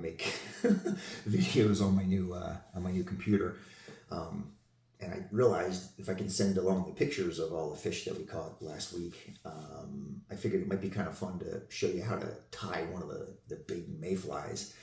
make videos on my new computer. And I realized if I can send along the pictures of all the fish that we caught last week, I figured it might be kind of fun to show you how to tie one of the big mayflies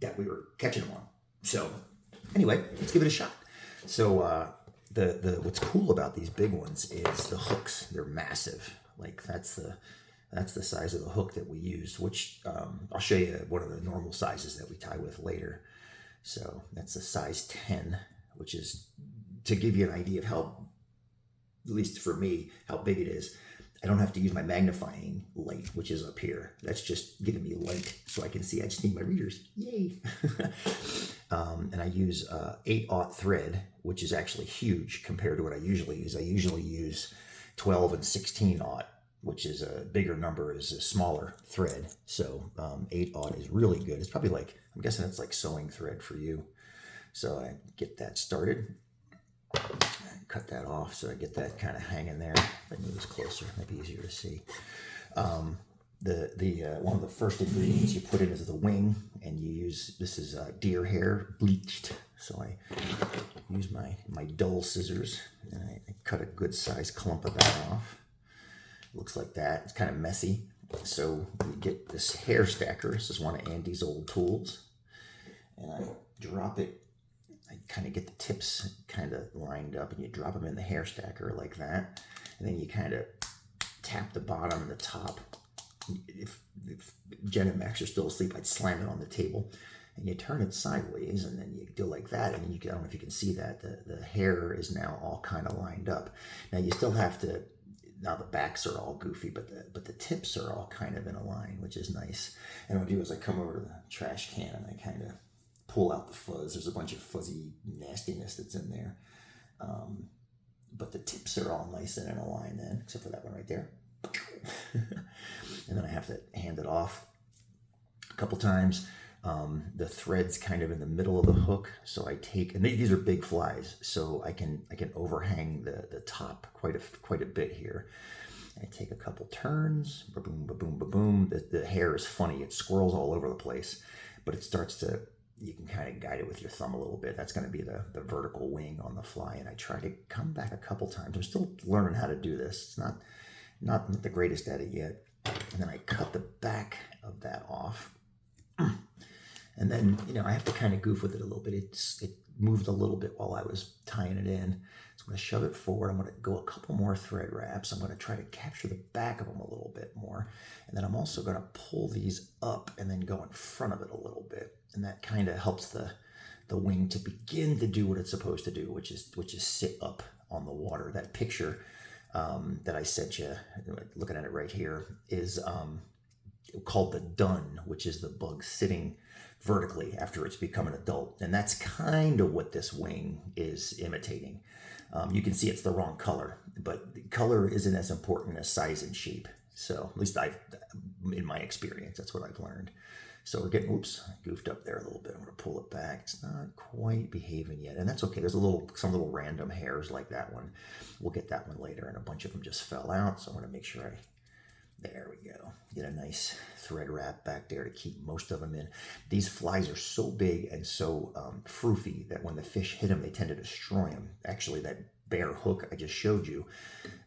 that we were catching them on. So anyway, let's give it a shot. So the what's cool about these big ones is the hooks. They're massive. Like that's the size of the hook that we use, which I'll show you one of the normal sizes that we tie with later. So that's a size 10, which is to give you an idea of how, at least for me, how big it is. I don't have to use my magnifying light, which is up here. That's just giving me light so I can see. I just need my readers. Yay. And I use 8/0 thread, which is actually huge compared to what I usually use. I usually use 12 and 16/0, which is a bigger number, is a smaller thread. So 8/0 is really good. It's probably like, I'm guessing it's like sewing thread for you. So I get that started. Cut that off so I get that kind of hanging there. If I move this closer, it might be easier to see. One of the first ingredients you put in is the wing, and you use, this is deer hair bleached. So I use my dull scissors and I cut a good sized clump of that off. Looks like that. It's kind of messy. So you get this hair stacker. This is one of Andy's old tools. And I drop it. I kind of get the tips kind of lined up, and you drop them in the hair stacker like that. And then you kind of tap the bottom and the top. If Jen and Max are still asleep, I'd slam it on the table. And you turn it sideways, and then you go like that. And I don't know if you can see that. The hair is now all kind of lined up. Now you still have to, now the backs are all goofy, but the tips are all kind of in a line, which is nice. And what I do is I come over to the trash can and I kind of pull out the fuzz. There's a bunch of fuzzy nastiness that's in there. But the tips are all nice and in a line then, except for that one right there. And then I have to hand it off a couple times. The thread's kind of in the middle of the hook, so I take, and these are big flies, so I can overhang the top quite a bit here. I take a couple turns, ba-boom, ba-boom, ba-boom. The hair is funny; it swirls all over the place, but it starts to, you can kind of guide it with your thumb a little bit. That's going to be the vertical wing on the fly, and I try to come back a couple times. I'm still learning how to do this. It's not the greatest at it yet. And then I cut the back of that off. And then, I have to kind of goof with it a little bit. It moved a little bit while I was tying it in. So I'm going to shove it forward. I'm going to go a couple more thread wraps. I'm going to try to capture the back of them a little bit more. And then I'm also going to pull these up and then go in front of it a little bit. And that kind of helps the wing to begin to do what it's supposed to do, which is sit up on the water. That picture that I sent you, looking at it right here, is called the dun, which is the bug sitting vertically after it's become an adult. And that's kind of what this wing is imitating. You can see it's the wrong color, but color isn't as important as size and shape. So at least in my experience, that's what I've learned. So we're getting, oops, goofed up there a little bit. I'm going to pull it back. It's not quite behaving yet, and that's okay. There's some little random hairs like that one. We'll get that one later, and a bunch of them just fell out. So I want to make sure there we go. Get a nice thread wrap back there to keep most of them in. These flies are so big and so froofy that when the fish hit them, they tend to destroy them. Actually, that bare hook I just showed you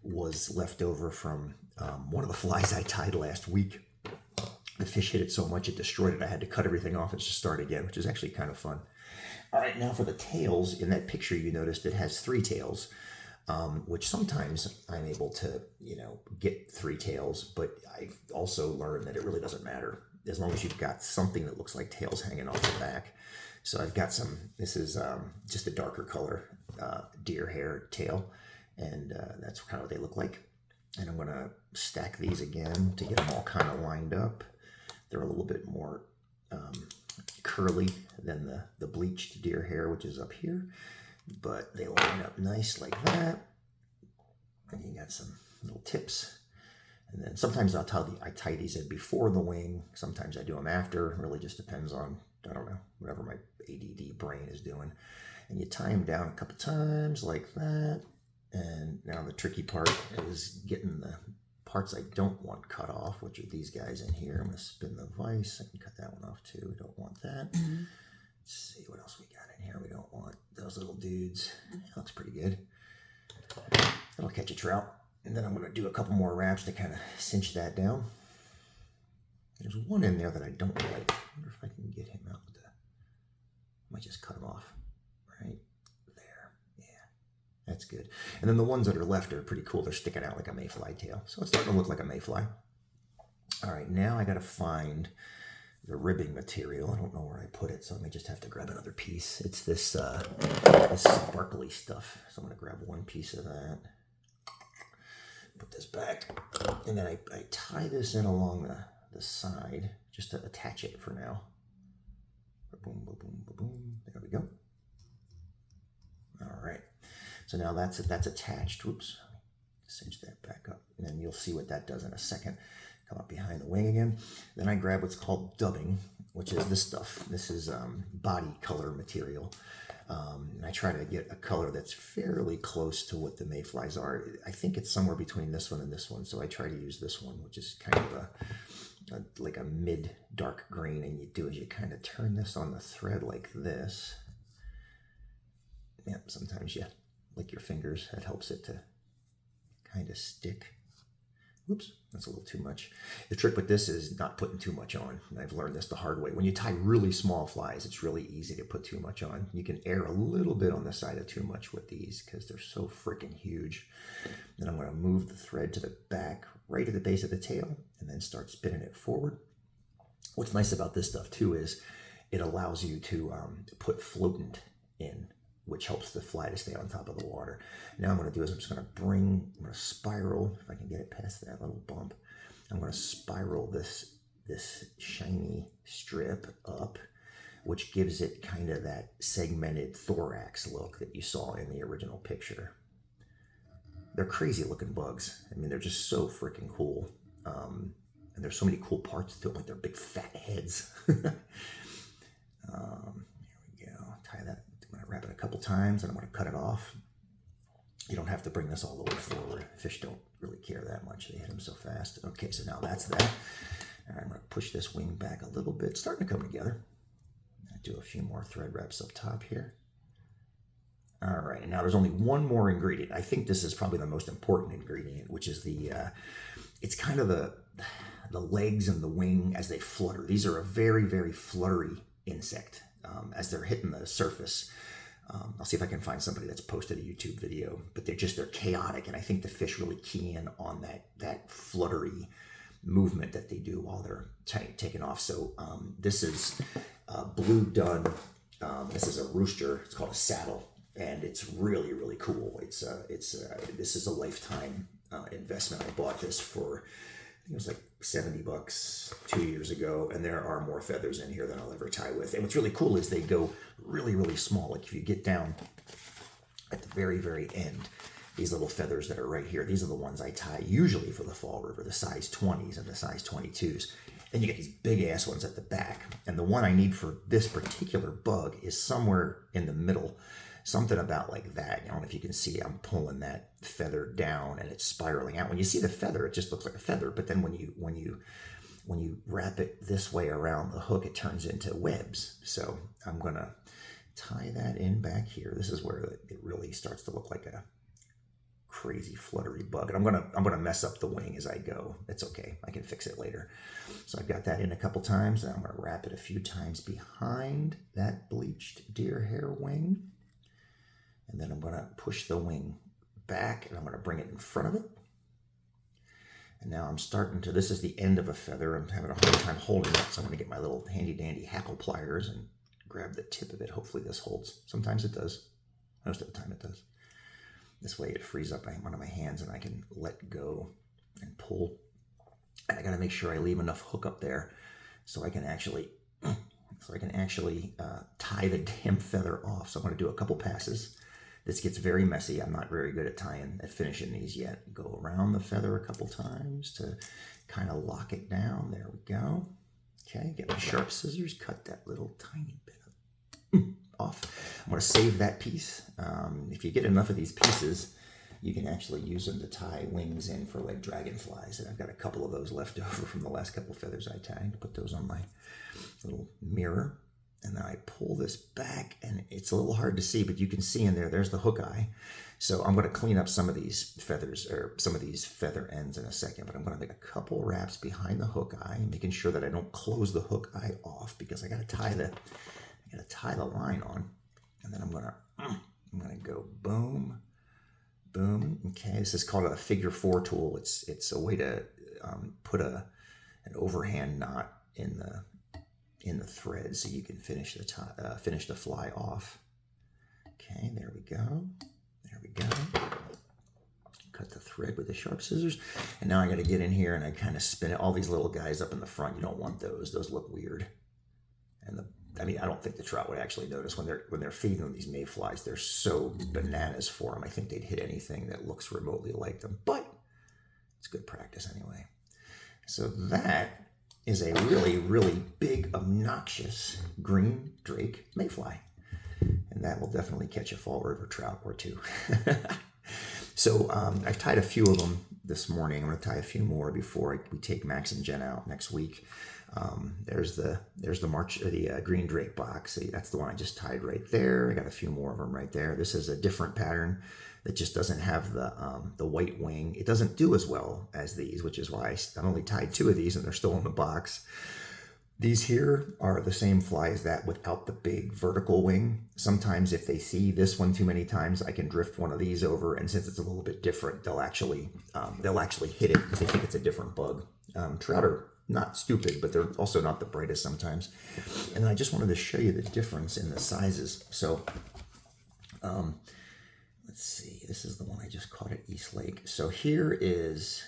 was left over from one of the flies I tied last week. The fish hit it so much it destroyed it. I had to cut everything off and just start again, which is actually kind of fun. All right, now for the tails. In that picture, you noticed it has 3 tails. Which sometimes I'm able to, get 3 tails, but I've also learned that it really doesn't matter as long as you've got something that looks like tails hanging off the back. So I've got this is just a darker color deer hair tail, and that's kind of what they look like. And I'm going to stack these again to get them all kind of lined up. They're a little bit more curly than the bleached deer hair, which is up here. But they line up nice like that. And you got some little tips. And then sometimes I tie these in before the wing. Sometimes I do them after. It really just depends on, I don't know, whatever my ADD brain is doing. And you tie them down a couple times like that. And now the tricky part is getting the parts I don't want cut off, which are these guys in here. I'm going to spin the vise. I can cut that one off too. We don't want that. Let's see what else we got in here. We don't want those little dudes. That looks pretty good. That'll catch a trout. And then I'm going to do a couple more wraps to kind of cinch that down. There's one in there that I don't like. I wonder if I can get him out with the... I might just cut him off right there. Yeah, that's good. And then the ones that are left are pretty cool. They're sticking out like a mayfly tail. So it's starting to look like a mayfly. All right, now I got to find the ribbing material. I don't know where I put it, so I may just have to grab another piece. It's this, this sparkly stuff. So I'm going to grab one piece of that. Put this back. And then I tie this in along the side just to attach it for now. Boom, boom, boom, boom, boom. There we go. All right. So now that's attached. Whoops. Cinch that back up. And then you'll see what that does in a second. Come up behind the wing again. Then I grab what's called dubbing, which is this stuff. This is body color material. And I try to get a color that's fairly close to what the mayflies are. I think it's somewhere between this one and this one. So I try to use this one, which is kind of like a mid dark green. And you do is you kind of turn this on the thread like this. Yep, sometimes you lick your fingers. That helps it to kind of stick. Oops, that's a little too much. The trick with this is not putting too much on. And I've learned this the hard way. When you tie really small flies, it's really easy to put too much on. You can err a little bit on the side of too much with these because they're so freaking huge. Then I'm going to move the thread to the back, right at the base of the tail, and then start spinning it forward. What's nice about this stuff too is it allows you to put floatant in, which helps the fly to stay on top of the water. Now I'm going to do is I'm just going to spiral, if I can get it past that little bump. I'm going to spiral this shiny strip up, which gives it kind of that segmented thorax look that you saw in the original picture. They're crazy looking bugs. I mean, they're just so freaking cool. And there's so many cool parts to it, like their big fat heads. Here we go. Tie that. I'm going to wrap it a couple times and I'm going to cut it off. You don't have to bring this all the way forward. Fish don't really care that much. They hit them so fast. Okay, so now that's that. All right, I'm going to push this wing back a little bit. It's starting to come together. Do a few more thread wraps up top here. All right, and now there's only one more ingredient. I think this is probably the most important ingredient, which is it's kind of the legs and the wing as they flutter. These are a very, very fluttery insect as they're hitting the surface. I'll see if I can find somebody that's posted a YouTube video, but they're chaotic, and I think the fish really key in on that fluttery movement that they do while they're taking off. So this is blue dun. This is a rooster. It's called a saddle, and it's really, really cool. This is a lifetime investment. I bought this for, I think it was like $70 2 years ago, and there are more feathers in here than I'll ever tie with. And what's really cool is they go really, really small. Like if you get down at the very, very end, these little feathers that are right here, these are the ones I tie usually for the Fall River, the size 20s and the size 22s. Then you get these big ass ones at the back. And the one I need for this particular bug is somewhere in the middle. Something about like that. I don't know if you can see, I'm pulling that feather down and it's spiraling out. When you see the feather, it just looks like a feather. But then when you wrap it this way around the hook, it turns into webs. So I'm gonna tie that in back here. This is where it really starts to look like a crazy fluttery bug. And I'm gonna mess up the wing as I go. It's okay. I can fix it later. So I've got that in a couple times, and I'm gonna wrap it a few times behind that bleached deer hair wing. And then I'm going to push the wing back, and I'm going to bring it in front of it. And now I'm starting to, this is the end of a feather. I'm having a hard time holding it, so I'm going to get my little handy dandy hackle pliers and grab the tip of it. Hopefully this holds. Sometimes it does. Most of the time it does. This way it frees up one of my hands and I can let go and pull. And I got to make sure I leave enough hook up there so I can actually tie the damn feather off. So I'm going to do a couple passes. This gets very messy. I'm not very good at finishing these yet. Go around the feather a couple times to kind of lock it down. There we go. Okay, get my sharp scissors, cut that little tiny bit off. I'm going to save that piece. If you get enough of these pieces, you can actually use them to tie wings in for like dragonflies. And I've got a couple of those left over from the last couple of feathers I tied. Put those on my little mirror. And then I pull this back, and it's a little hard to see, but you can see in there, there's the hook eye. So I'm going to clean up some of these feathers, or some of these feather ends in a second, but I'm going to make a couple wraps behind the hook eye, making sure that I don't close the hook eye off, because I got to tie the line on. And then I'm going to go boom, boom. Okay, this is called a figure 4 tool. It's a way to put an overhand knot in the thread so you can finish the fly off. Okay, there we go. There we go. Cut the thread with the sharp scissors. And now I got to get in here and I kind of spin it. All these little guys up in the front, you don't want those. Those look weird. And I don't think the trout would actually notice when they're feeding them these mayflies. They're so bananas for them. I think they'd hit anything that looks remotely like them. But it's good practice anyway. So that is a really, really big, obnoxious green drake mayfly. And that will definitely catch a Fall River trout or two. So I've tied a few of them this morning. I'm going to tie a few more before we take Max and Jen out next week. There's the green drake box. See, that's the one I just tied right there. I got a few more of them right there. This is a different pattern that just doesn't have the white wing. It doesn't do as well as these, which is why I only tied 2 of these and they're still in the box. These here are the same fly as that without the big vertical wing. Sometimes if they see this one too many times, I can drift one of these over, and since it's a little bit different, they'll actually hit it because they think it's a different bug. Trout are not stupid, but they're also not the brightest sometimes. And then I just wanted to show you the difference in the sizes. So let's see, this is the one I just caught at East Lake. So here's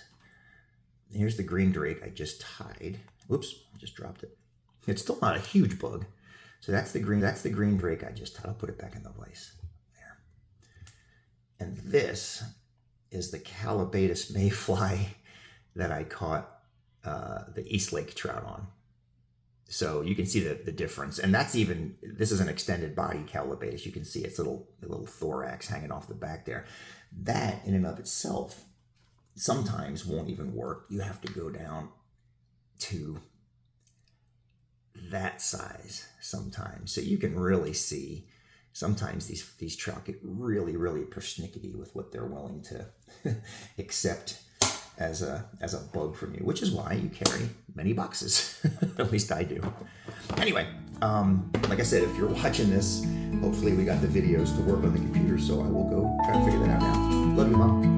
the green drake I just tied. Whoops, I just dropped it. It's still not a huge bug. So that's the green drake I just tied. I'll put it back in the vise. There. And this is the Calabatus mayfly that I caught the East Lake trout on. So you can see the difference. And this is an extended body Calabatus. You can see its little thorax hanging off the back there. That in and of itself sometimes won't even work. You have to go down to that size sometimes. So you can really see sometimes these trout get really, really persnickety with what they're willing to accept as a bug from you, which is why you carry many boxes. At least I do. Anyway, like I said, if you're watching this, hopefully we got the videos to work on the computer, so I will go try to figure that out now. Love you, Mom.